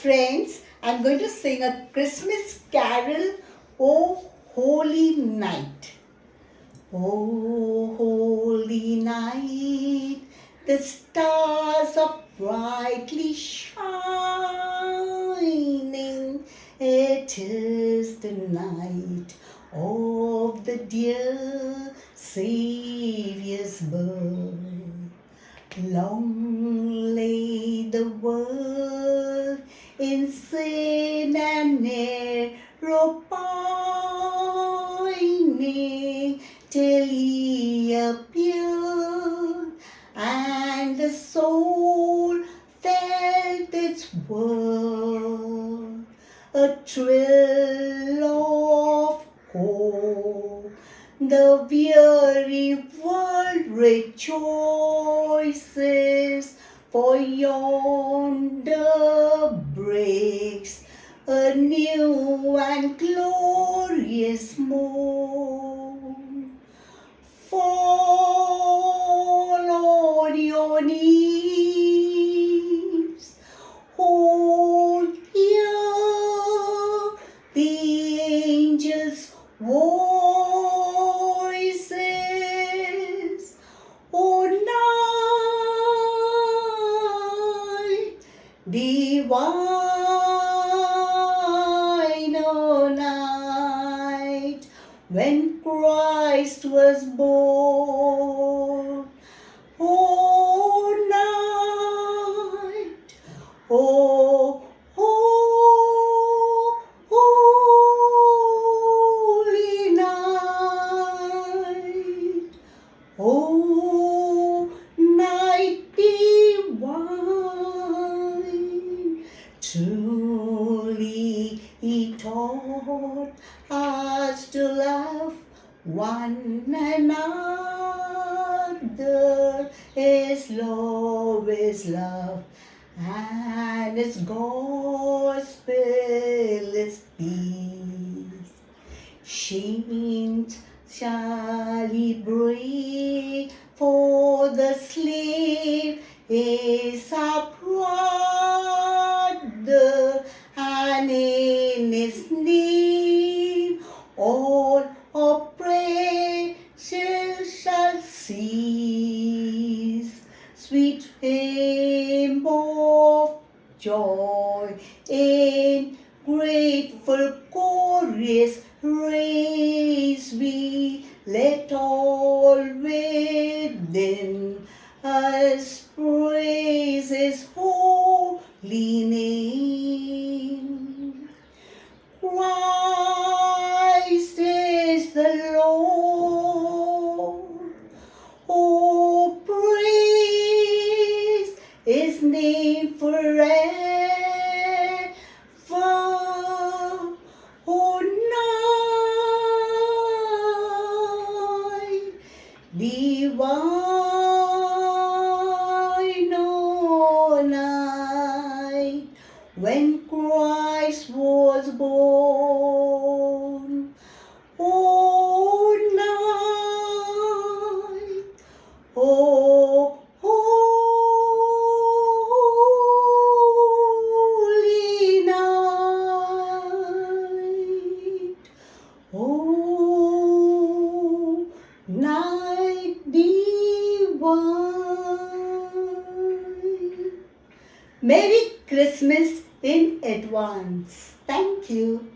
friends, I'm going to sing a Christmas carol, O Holy Night. O holy night, the stars are brightly shining. It is the night of the dear Saviour's birth. Long lay the world in sin and narrow pining, till He appeared, and the soul felt its worth. A thrill of hope, the weary world rejoices, for yonder breaks a new and glorious morn. Fall on your knees, oh, hear the angels' voices. O night divine, O night when Christ was born. O night, O holy night, O night divine, truly He taught us to love one another. His law is love, and His gospel is peace. Chains shall He break, for the slave is our brother, and in His name all oppression shall cease. Sweet hymn of joy in grateful chorus raise we, let all within us praise His holy name. Christ is the Lord, oh, praise His name forever. O night divine, O night when Christ was born. O night, O holy night, O night divine. Merry Christmas in advance. Thank you.